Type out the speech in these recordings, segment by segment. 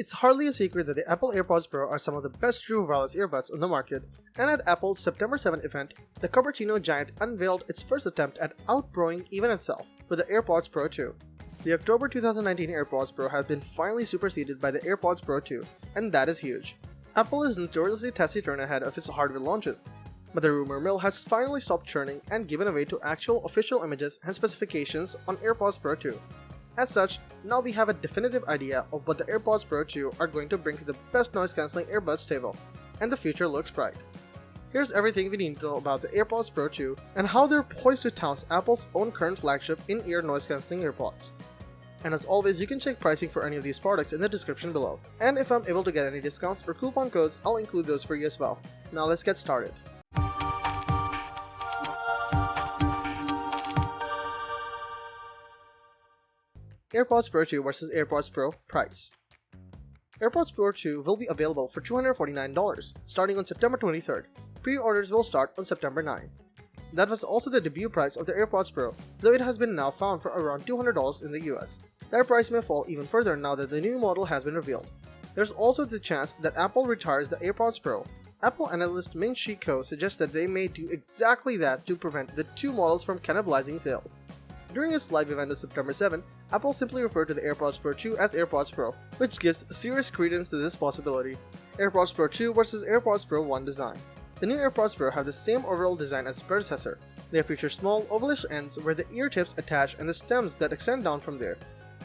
It's hardly a secret that the Apple AirPods Pro are some of the best true wireless earbuds on the market, and at Apple's September 7 event, the Cupertino giant unveiled its first attempt at outgrowing even itself with the AirPods Pro 2. The October 2019 AirPods Pro has been finally superseded by the AirPods Pro 2, and that is huge. Apple is notoriously taciturn ahead of its hardware launches, but the rumor mill has finally stopped churning and given way to actual official images and specifications on AirPods Pro 2. As such, now we have a definitive idea of what the AirPods Pro 2 are going to bring to the best noise-cancelling earbuds table, and the future looks bright. Here's everything we need to know about the AirPods Pro 2 and how they're poised to toss Apple's own current flagship in-ear noise-cancelling AirPods. And as always, you can check pricing for any of these products in the description below, and if I'm able to get any discounts or coupon codes, I'll include those for you as well. Now let's get started. AirPods Pro 2 vs AirPods Pro price. AirPods Pro 2 will be available for $249, starting on September 23rd. Pre-orders will start on September 9. That was also the debut price of the AirPods Pro, though it has been now found for around $200 in the US. That price may fall even further now that the new model has been revealed. There's also the chance that Apple retires the AirPods Pro. Apple analyst Ming-Chi Kuo suggests that they may do exactly that to prevent the two models from cannibalizing sales. During its live event on September 7, Apple simply referred to the AirPods Pro 2 as AirPods Pro, which gives serious credence to this possibility. AirPods Pro 2 vs AirPods Pro 1 design. The new AirPods Pro have the same overall design as the predecessor. They feature small, ovalish ends where the ear tips attach and the stems that extend down from there.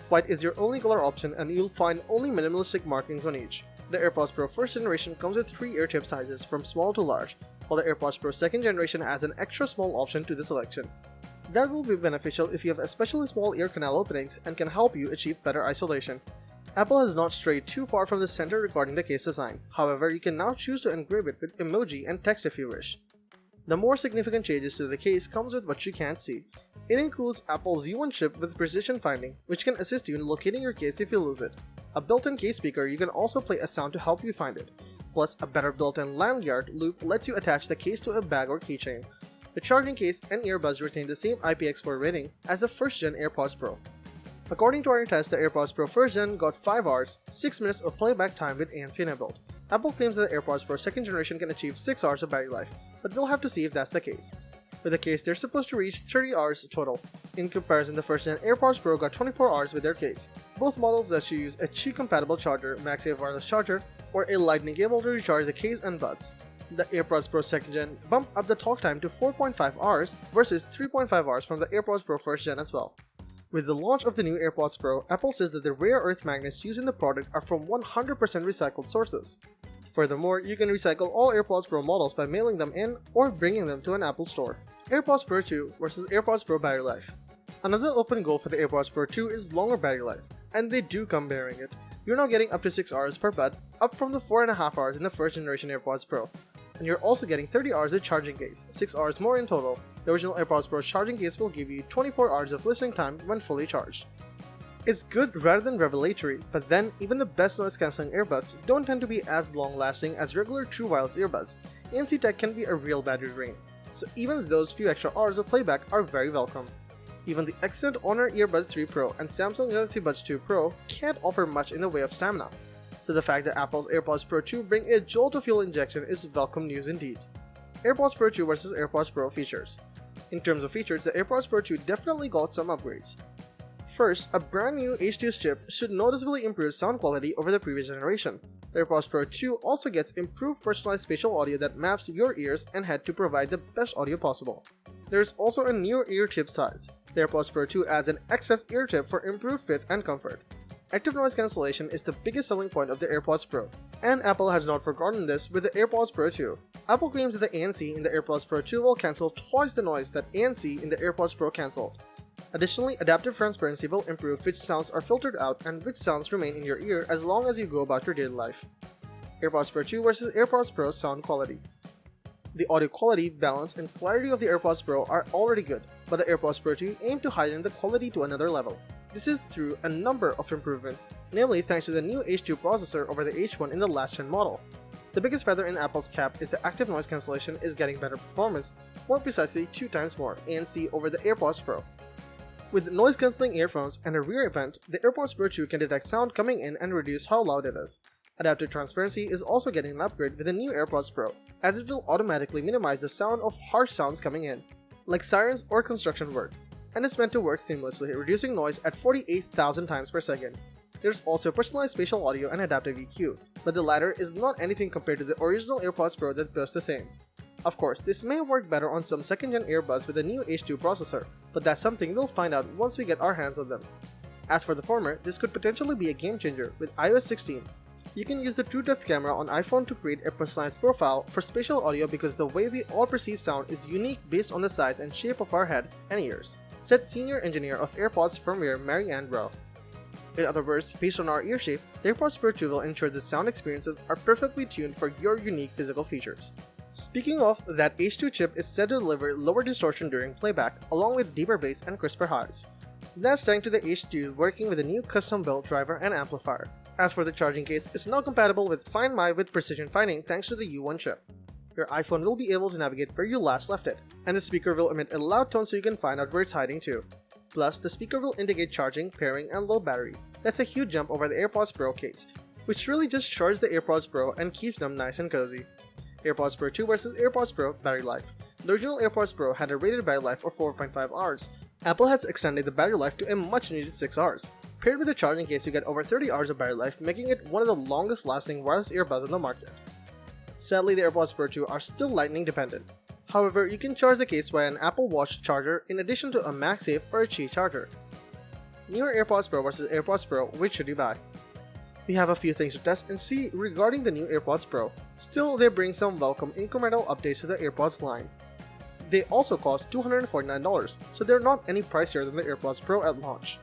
White is your only color option and you'll find only minimalistic markings on each. The AirPods Pro first generation comes with 3 ear tip sizes from small to large, while the AirPods Pro second generation adds an extra small option to the selection. That will be beneficial if you have especially small ear canal openings and can help you achieve better isolation. Apple has not strayed too far from the center regarding the case design, however you can now choose to engrave it with emoji and text if you wish. The more significant changes to the case comes with what you can't see. It includes Apple's U1 chip with precision finding, which can assist you in locating your case if you lose it. A built-in case speaker you can also play a sound to help you find it. Plus, a better built-in lanyard loop lets you attach the case to a bag or keychain. The charging case and earbuds retain the same IPX4 rating as the first-gen AirPods Pro. According to our test, the AirPods Pro first gen got 5 hours, 6 minutes of playback time with ANC enabled. Apple claims that the AirPods Pro second generation can achieve 6 hours of battery life, but we'll have to see if that's the case. With the case, they're supposed to reach 30 hours total. In comparison, the first gen AirPods Pro got 24 hours with their case. Both models let you use a Qi-compatible charger, MagSafe wireless charger, or a lightning cable to recharge the case and buds. The AirPods Pro 2nd Gen bumped up the talk time to 4.5 hours versus 3.5 hours from the AirPods Pro 1st Gen as well. With the launch of the new AirPods Pro, Apple says that the rare earth magnets used in the product are from 100% recycled sources. Furthermore, you can recycle all AirPods Pro models by mailing them in or bringing them to an Apple store. AirPods Pro 2 versus AirPods Pro battery life. Another open goal for the AirPods Pro 2 is longer battery life, and they do come bearing it. You're now getting up to 6 hours per bud, up from the 4.5 hours in the first generation AirPods Pro. And you're also getting 30 hours of charging case, 6 hours more in total. The original AirPods Pro charging case will give you 24 hours of listening time when fully charged. It's good rather than revelatory, but then even the best noise-cancelling earbuds don't tend to be as long-lasting as regular true wireless earbuds. ANC tech can be a real battery drain, so even those few extra hours of playback are very welcome. Even the excellent Honor Earbuds 3 Pro and Samsung Galaxy Buds 2 Pro can't offer much in the way of stamina. So the fact that Apple's AirPods Pro 2 bring a jolt of fuel injection is welcome news indeed. AirPods Pro 2 vs AirPods Pro features. In terms of features, the AirPods Pro 2 definitely got some upgrades. First, a brand new H2 chip should noticeably improve sound quality over the previous generation. The AirPods Pro 2 also gets improved personalized spatial audio that maps your ears and head to provide the best audio possible. There is also a new ear tip size. The AirPods Pro 2 adds an excess ear tip for improved fit and comfort. Active noise cancellation is the biggest selling point of the AirPods Pro, and Apple has not forgotten this with the AirPods Pro 2. Apple claims that the ANC in the AirPods Pro 2 will cancel twice the noise that ANC in the AirPods Pro cancelled. Additionally, adaptive transparency will improve which sounds are filtered out and which sounds remain in your ear as long as you go about your daily life. AirPods Pro 2 vs AirPods Pro sound quality. The audio quality, balance, and clarity of the AirPods Pro are already good, but the AirPods Pro 2 aim to heighten the quality to another level. This is through a number of improvements, namely thanks to the new H2 processor over the H1 in the last gen model. The biggest feather in Apple's cap is the active noise cancellation is getting better performance, more precisely 2 times more ANC over the AirPods Pro. With noise-cancelling earphones and a rear vent, the AirPods Pro 2 can detect sound coming in and reduce how loud it is. Adaptive transparency is also getting an upgrade with the new AirPods Pro, as it will automatically minimize the sound of harsh sounds coming in, like sirens or construction work, and it's meant to work seamlessly, reducing noise at 48,000 times per second. There's also personalized spatial audio and adaptive EQ, but the latter is not anything compared to the original AirPods Pro that boasts the same. Of course, this may work better on some second-gen earbuds with a new H2 processor, but that's something we'll find out once we get our hands on them. As for the former, this could potentially be a game changer with iOS 16. You can use the TrueDepth camera on iPhone to create a personalized profile for spatial audio because the way we all perceive sound is unique based on the size and shape of our head and ears, said senior engineer of AirPods firmware Mary Ann Rowe. In other words, based on our ear shape, the AirPods Pro 2 will ensure the sound experiences are perfectly tuned for your unique physical features. Speaking of, that H2 chip is said to deliver lower distortion during playback, along with deeper bass and crisper highs. That's thanks to the H2 working with a new custom-built driver and amplifier. As for the charging case, it's now compatible with Find My with precision finding thanks to the U1 chip. Your iPhone will be able to navigate where you last left it, and the speaker will emit a loud tone so you can find out where it's hiding too. Plus, the speaker will indicate charging, pairing, and low battery. That's a huge jump over the AirPods Pro case, which really just charges the AirPods Pro and keeps them nice and cozy. AirPods Pro 2 versus AirPods Pro battery life. The original AirPods Pro had a rated battery life of 4.5 hours. Apple has extended the battery life to a much needed 6 hours. Paired with the charging case, you get over 30 hours of battery life, making it one of the longest lasting wireless earbuds on the market. Sadly, the AirPods Pro 2 are still lightning dependent. However, you can charge the case via an Apple Watch charger in addition to a MagSafe or a Qi charger. Newer AirPods Pro versus AirPods Pro, which should you buy? We have a few things to test and see regarding the new AirPods Pro. Still, they bring some welcome incremental updates to the AirPods line. They also cost $249, so they're not any pricier than the AirPods Pro at launch.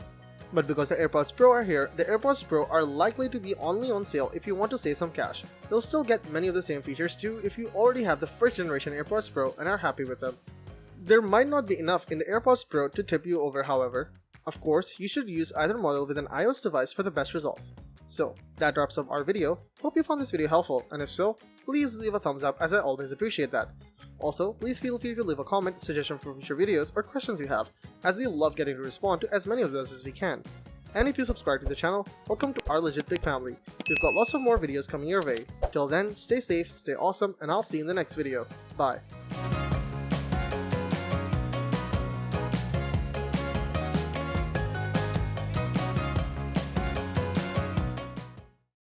But because the AirPods Pro are here, the AirPods Pro are likely to be only on sale if you want to save some cash. You'll still get many of the same features too if you already have the first generation AirPods Pro and are happy with them. There might not be enough in the AirPods Pro to tip you over, however. Of course, you should use either model with an iOS device for the best results. So, that wraps up our video. Hope you found this video helpful, and if so, please leave a thumbs up as I always appreciate that. Also, please feel free to leave a comment, suggestion for future videos, or questions you have, as we love getting to respond to as many of those as we can. And if you subscribe to the channel, welcome to our legit big family. We've got lots of more videos coming your way. Till then, stay safe, stay awesome, and I'll see you in the next video. Bye.